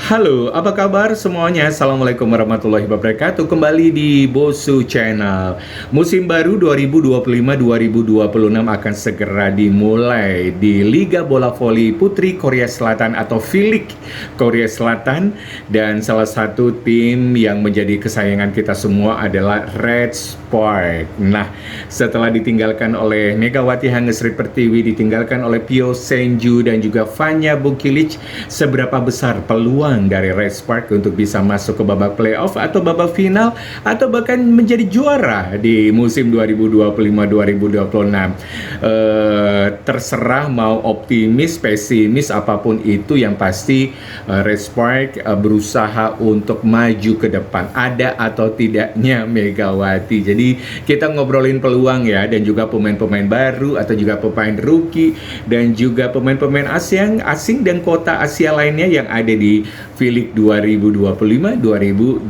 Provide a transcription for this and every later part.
Halo, apa kabar semuanya? Assalamualaikum warahmatullahi wabarakatuh. Kembali di Bosu Channel. Musim baru 2025-2026 akan segera dimulai di Liga Bola Voli Putri Korea Selatan atau V-League Korea Selatan, dan salah satu tim yang menjadi kesayangan kita semua adalah Red Spark. Nah, setelah ditinggalkan oleh Megawati Hangesri Pertiwi, ditinggalkan oleh Pyo Senju dan juga Vanya Bukilic, seberapa besar peluang dari Red Spark untuk bisa masuk ke babak playoff atau babak final atau bahkan menjadi juara di musim 2025-2026. Terserah mau optimis, pesimis, apapun itu, yang pasti Red Spark berusaha untuk maju ke depan, ada atau tidaknya Megawati. Jadi kita ngobrolin peluang ya, dan juga pemain-pemain baru atau juga pemain rookie dan juga pemain-pemain asing dan kota Asia lainnya yang ada di V-League 2025-2026.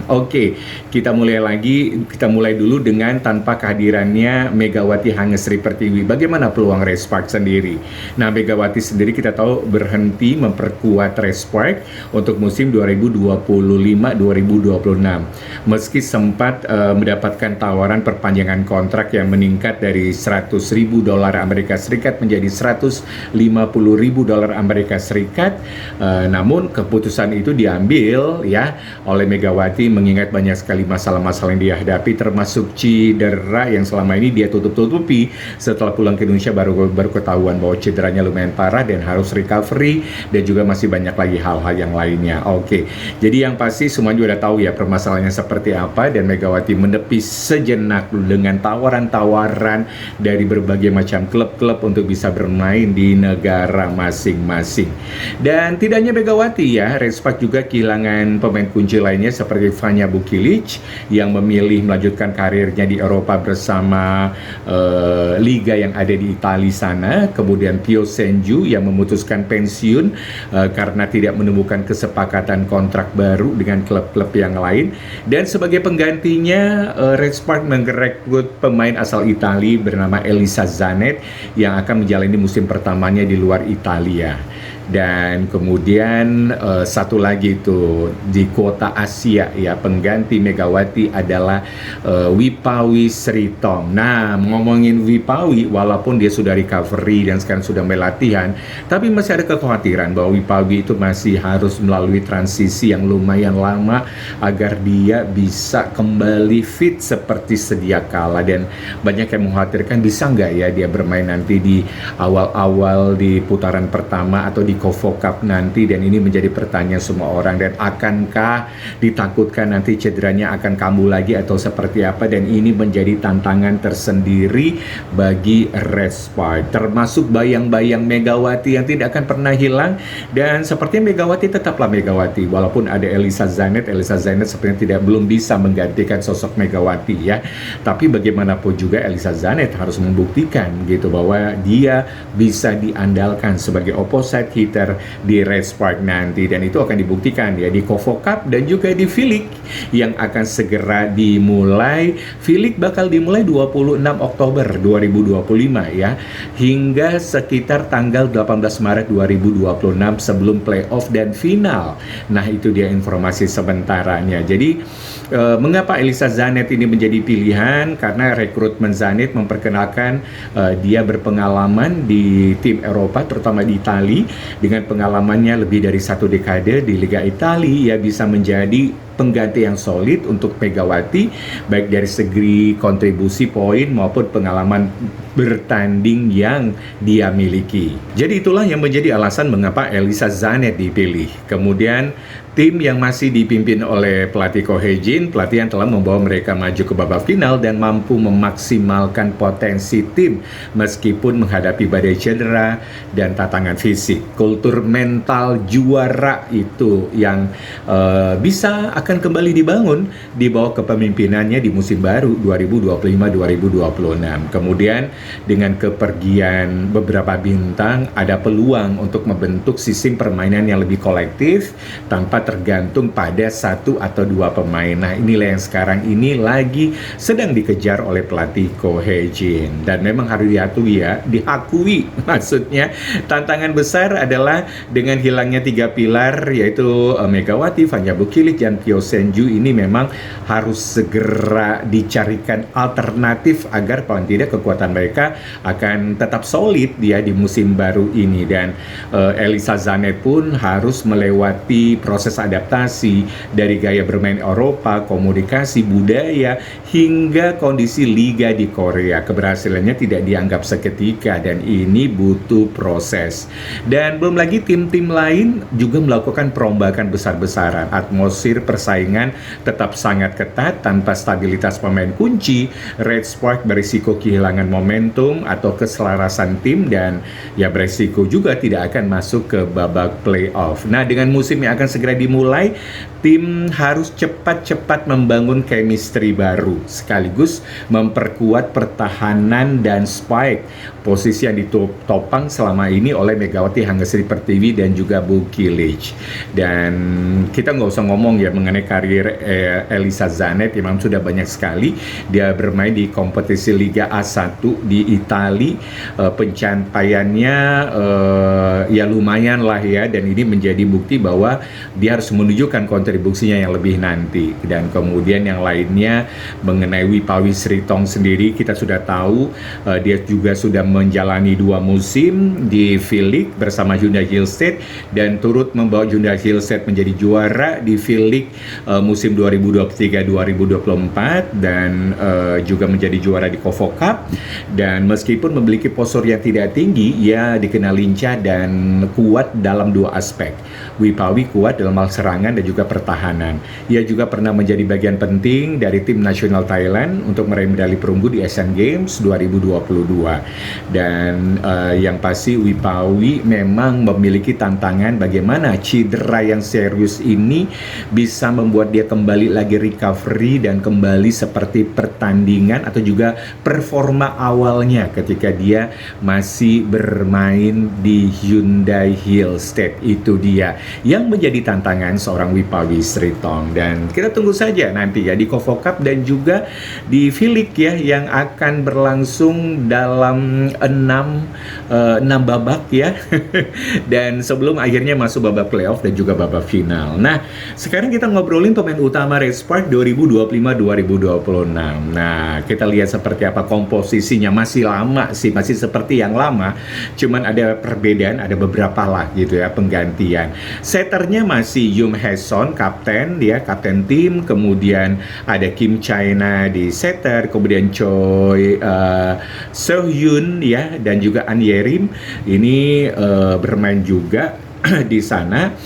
Oke, kita mulai dulu dengan tanpa kehadirannya Megawati Hangesri Pertiwi. Bagaimana peluang Red Spark sendiri? Nah, Megawati sendiri kita tahu berhenti memperkuat Red Spark untuk musim 2025-2026. Meski sempat mendapatkan tawaran perpanjangan kontrak yang meningkat dari $100.000 Amerika Serikat menjadi $150.000 Amerika Serikat, namun keputusan itu diambil ya oleh Megawati mengingat banyak sekali masalah-masalah yang dihadapi, termasuk cedera yang selama ini dia tutup-tutupi. Setelah pulang ke Indonesia baru ketahuan bahwa cederanya lumayan parah dan harus recovery, dan juga masih banyak lagi hal-hal yang lainnya. Oke, jadi yang pasti semua juga udah tahu ya permasalahannya seperti apa, dan Megawati menepis sejenak dengan tawaran-tawaran dari berbagai macam klub-klub untuk bisa bermain di negara masing-masing. Dan tidak hanya Megawati ya, Red Spark juga kehilangan pemain kunci lainnya seperti Vanya Bukilic yang memilih melanjutkan karirnya di Eropa bersama liga yang ada di Italia sana. Kemudian Pyo Senju yang memutuskan pensiun karena tidak menemukan kesepakatan kontrak baru dengan klub-klub yang lain. Dan sebagai penggantinya, Red Spark merekrut pemain asal Italia bernama Elisa Zanet yang akan menjalani musim pertamanya di luar Italia. Dan kemudian satu lagi itu di kota Asia ya, pengganti Megawati adalah Wipawi Sritong. Nah, ngomongin Wipawi, walaupun dia sudah recovery dan sekarang sudah mulai latihan, tapi masih ada kekhawatiran bahwa Wipawi itu masih harus melalui transisi yang lumayan lama agar dia bisa kembali fit seperti sedia kala. Dan banyak yang mengkhawatirkan bisa nggak ya dia bermain nanti di awal-awal di putaran pertama atau di Kovo Cup nanti, dan ini menjadi pertanyaan semua orang. Dan akankah ditakutkan nanti cederanya akan kambuh lagi atau seperti apa, dan ini menjadi tantangan tersendiri bagi Red Spark, termasuk bayang-bayang Megawati yang tidak akan pernah hilang. Dan sepertinya Megawati tetaplah Megawati walaupun ada Elisa Zanet sepertinya belum bisa menggantikan sosok Megawati ya. Tapi bagaimanapun juga Elisa Zanet harus membuktikan gitu bahwa dia bisa diandalkan sebagai opposite hitter di Red Spark nanti, dan itu akan dibuktikan ya di Kovo Cup dan juga di V-League yang akan segera dimulai. V-League bakal dimulai 26 Oktober 2025 ya, hingga sekitar tanggal 18 Maret 2026 sebelum playoff dan final. Nah, itu dia informasi sementaranya. Jadi mengapa Elisa Zanet ini menjadi pilihan? Karena rekrutmen Zanet memperkenalkan dia berpengalaman di tim Eropa, terutama di Italia. Dengan pengalamannya lebih dari 1 dekade di Liga Italia, ia bisa menjadi pengganti yang solid untuk Megawati, baik dari segi kontribusi poin maupun pengalaman bertanding yang dia miliki. Jadi itulah yang menjadi alasan mengapa Elisa Zanet dipilih. Kemudian tim yang masih dipimpin oleh pelatih Ko Hye-jin, pelatih yang telah membawa mereka maju ke babak final dan mampu memaksimalkan potensi tim meskipun menghadapi badai cedera dan tantangan fisik. Kultur mental juara itu yang bisa akan kembali dibangun di bawah kepemimpinannya di musim baru 2025-2026. Kemudian dengan kepergian beberapa bintang, ada peluang untuk membentuk sistem permainan yang lebih kolektif tanpa tanpa tergantung pada satu atau dua pemain. Nah, inilah yang sekarang ini lagi sedang dikejar oleh pelatih Ko Hye-jin. Dan memang harus diakui maksudnya tantangan besar adalah dengan hilangnya 3 pilar yaitu Megawati, Fanya Bukilik, dan Pyo Senju. Ini memang harus segera dicarikan alternatif agar paling tidak kekuatan mereka akan tetap solid ya di musim baru ini. Dan Elisa Zanet pun harus melewati proses adaptasi dari gaya bermain Eropa, komunikasi, budaya, hingga kondisi liga di Korea. Keberhasilannya tidak dianggap seketika dan ini butuh proses. Dan belum lagi tim-tim lain juga melakukan perombakan besar-besaran. Atmosfer persaingan tetap sangat ketat tanpa stabilitas pemain kunci. Red Spark berisiko kehilangan momentum atau keselarasan tim dan ya berisiko juga tidak akan masuk ke babak playoff. Nah, dengan musim yang akan segera dimulai, tim harus cepat-cepat membangun chemistry baru sekaligus memperkuat pertahanan dan spike, posisi yang ditopang selama ini oleh Megawati Hanggesri Pertiwi dan juga Bukilik. Dan kita nggak usah ngomong ya mengenai karir Elisa Zanet, memang sudah banyak sekali dia bermain di kompetisi Liga A1 di Italia. Pencapaiannya ya lumayan lah ya, dan ini menjadi bukti bahwa dia harus menunjukkan kontribusinya yang lebih nanti. Dan kemudian yang lainnya mengenai Wipawi Sritong sendiri, kita sudah tahu dia juga sudah menjalani 2 musim di V-League bersama Hyundai Hillstead dan turut membawa Hyundai Hillstead menjadi juara di V-League musim 2023-2024 dan juga menjadi juara di Kovo Cup. Dan meskipun memiliki postur yang tidak tinggi, ia dikenal lincah dan kuat dalam 2 aspek. Wipawi kuat dalam hal serangan dan juga pertahanan. Ia juga pernah menjadi bagian penting dari tim nasional Thailand untuk meraih medali perunggu di Asian Games 2022. Dan yang pasti Wipawi memang memiliki tantangan bagaimana cedera yang serius ini bisa membuat dia kembali lagi recovery dan kembali seperti pertandingan atau juga performa awalnya ketika dia masih bermain di Hyundai Hillstead. Itu dia yang menjadi tantangan seorang Wipawi Sritong. Dan kita tunggu saja nanti ya di Kovo Cup dan juga di V-League ya yang akan berlangsung dalam 6 babak ya. Dan sebelum akhirnya masuk babak playoff dan juga babak final. Nah, sekarang kita ngobrolin pemain utama Red Spark 2025-2026. Nah, kita lihat seperti apa komposisinya. Masih lama sih, masih seperti yang lama. Cuman ada perbedaan, ada beberapa lah gitu ya penggantian. Setternya masih Yoon Hae-son, kapten tim. Kemudian ada Kim China di setter, kemudian Choi Seo-hyun ya, dan juga An Ye-rim ini bermain juga di sana.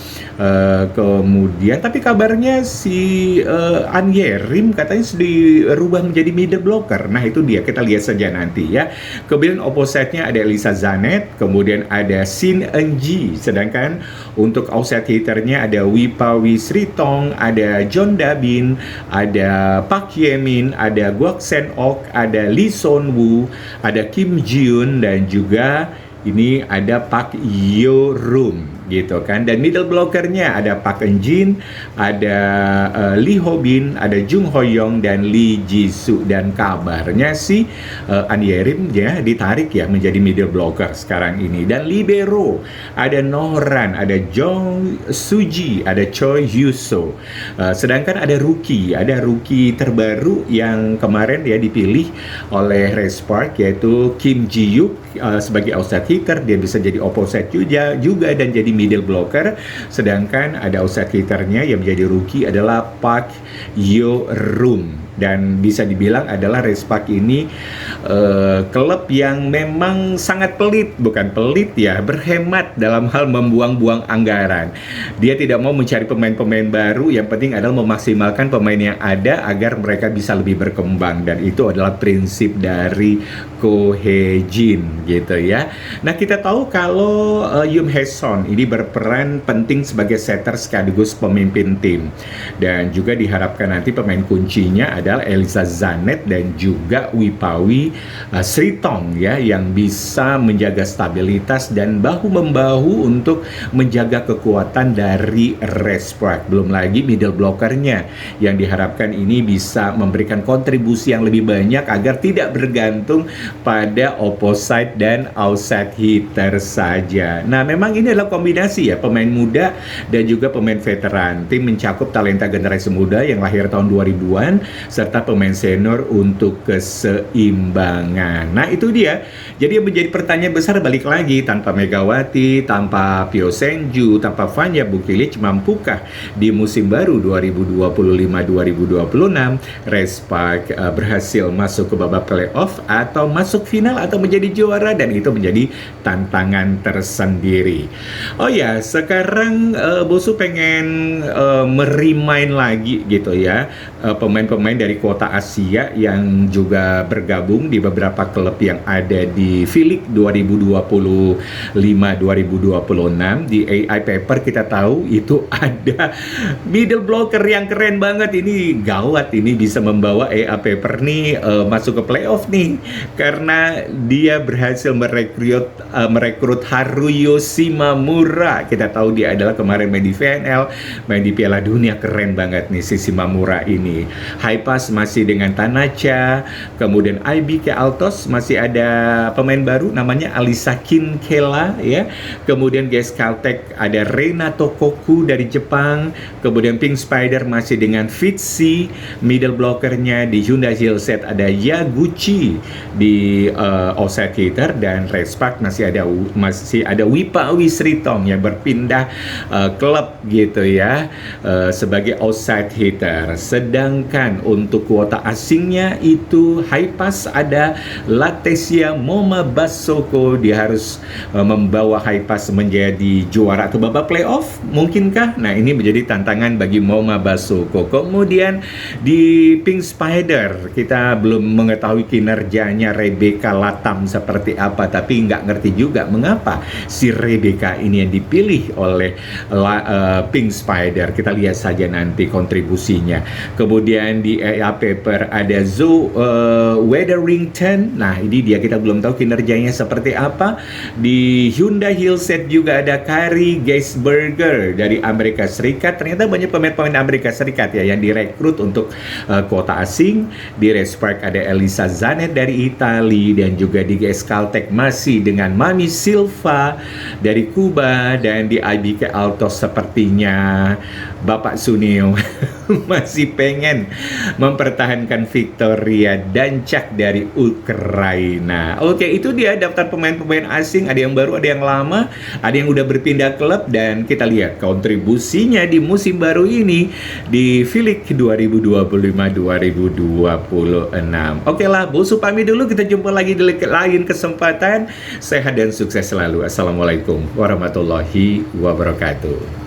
Kemudian tapi kabarnya si An Ye-rim katanya sudah dirubah menjadi middle blocker. Nah, itu dia, kita lihat saja nanti ya. Kemudian opposite-nya ada Elisa Zanet, kemudian ada Shin Eun-ji. Sedangkan untuk outside hitter-nya ada Wipawi Sritong, ada John Dabin, ada Park Ye-min, ada Kwak Sen-ok, ada Lee Son-woo, ada Kim Ji-yoon, dan juga ini ada Park Yo-rum gitu kan. Dan middle blockernya ada Park Eun-jin, ada Lee Ho-bin, ada Jung Ho-young, dan Lee Ji-soo. Dan kabarnya sih An Ye-rim ya ditarik ya menjadi middle blocker sekarang ini. Dan libero ada Nohran, ada Jong Suji, ada Choi Hyo-soo. Sedangkan ada rookie terbaru yang kemarin ya dipilih oleh Red Spark yaitu Kim Ji-yuk sebagai outside hitter. Dia bisa jadi opposite juga dan jadi middle blocker. Sedangkan ada outside hitternya yang menjadi rookie adalah Park Yo-rum. Dan bisa dibilang adalah Red Spark ini klub yang memang sangat bukan pelit ya, berhemat dalam hal membuang-buang anggaran. Dia tidak mau mencari pemain-pemain baru, yang penting adalah memaksimalkan pemain yang ada agar mereka bisa lebih berkembang. Dan itu adalah prinsip dari Ko Hye-jin gitu ya. Nah, kita tahu kalau Yoon Hae-son ini berperan penting sebagai setter sekaligus pemimpin tim. Dan juga diharapkan nanti pemain kuncinya adalah Elisa Zanet dan juga Wipawi Sritong ya, yang bisa menjaga stabilitas dan bahu-membahu untuk menjaga kekuatan dari Respark. Belum lagi middle blockernya yang diharapkan ini bisa memberikan kontribusi yang lebih banyak agar tidak bergantung pada opposite dan outside hitter saja. Nah, memang ini adalah kombinasi ya, pemain muda dan juga pemain veteran. Tim mencakup talenta generasi muda yang lahir tahun 2000-an serta pemain senior untuk keseimbangan. Nah, itu dia. Jadi yang menjadi pertanyaan besar balik lagi, tanpa Megawati, tanpa Pio Senju, tanpa Vanja Bukilic, mampukah di musim baru 2025-2026 Respark berhasil masuk ke babak playoff atau masuk final atau menjadi juara, dan itu menjadi tantangan tersendiri. Oh ya, sekarang Bosu pengen merimain lagi gitu ya, pemain-pemain dari kuota Asia yang juga bergabung di beberapa klub yang ada di V-League 2025-2026. Di AI Paper kita tahu itu ada middle blocker yang keren banget. Ini gawat, ini bisa membawa AI Paper nih masuk ke playoff nih, karena dia berhasil merekrut Haruyo Shimamura. Kita tahu dia adalah kemarin main di VNL, main di Piala Dunia. Keren banget nih si Shimamura ini. Hypas masih dengan Tanacha, kemudian IBK Altos masih ada pemain baru namanya Alisa Kinkela ya. Kemudian GS Caltech ada Renato Koku dari Jepang. Kemudian Pink Spider masih dengan Fitzy. Middle blockernya di Hyundai Hillset ada Yaguchi di outside hitter, dan Respark masih ada Wipawi Sritong yang berpindah klub gitu ya, sebagai outside hitter. Sedangkan untuk kuota asingnya itu Hypas ada Latesia Moma Basoko. Dia harus membawa Hypas menjadi juara atau babak playoff, mungkinkah? Nah, ini menjadi tantangan bagi Moma Basoko. Kemudian di Pink Spider kita belum mengetahui kinerjanya Rebecca Latam seperti apa, tapi nggak ngerti juga mengapa si Rebecca ini yang dipilih oleh Pink Spider. Kita lihat saja nanti kontribusinya. Kemudian di AI Paper ada Zoe Wetherington. Nah, ini dia, kita belum tahu kinerjanya seperti apa. Di Hyundai Hillset juga ada Kari Geisberger dari Amerika Serikat. Ternyata banyak pemain-pemain Amerika Serikat ya yang direkrut untuk kuota asing. Di Respark ada Elisa Zanet dari Italia, dan juga di GS Caltech masih dengan Mami Silva dari Kuba, dan di IBK Altos sepertinya Bapak Sunil masih pengen mempertahankan Victoria Dancak dari Ukraina. Oke, itu dia daftar pemain-pemain asing. Ada yang baru, ada yang lama, ada yang udah berpindah klub, dan kita lihat kontribusinya di musim baru ini di V-League 2025-2026. Oke lah, Bosu pamit dulu. Kita jumpa lagi di lain kesempatan. Sehat dan sukses selalu. Assalamualaikum warahmatullahi wabarakatuh.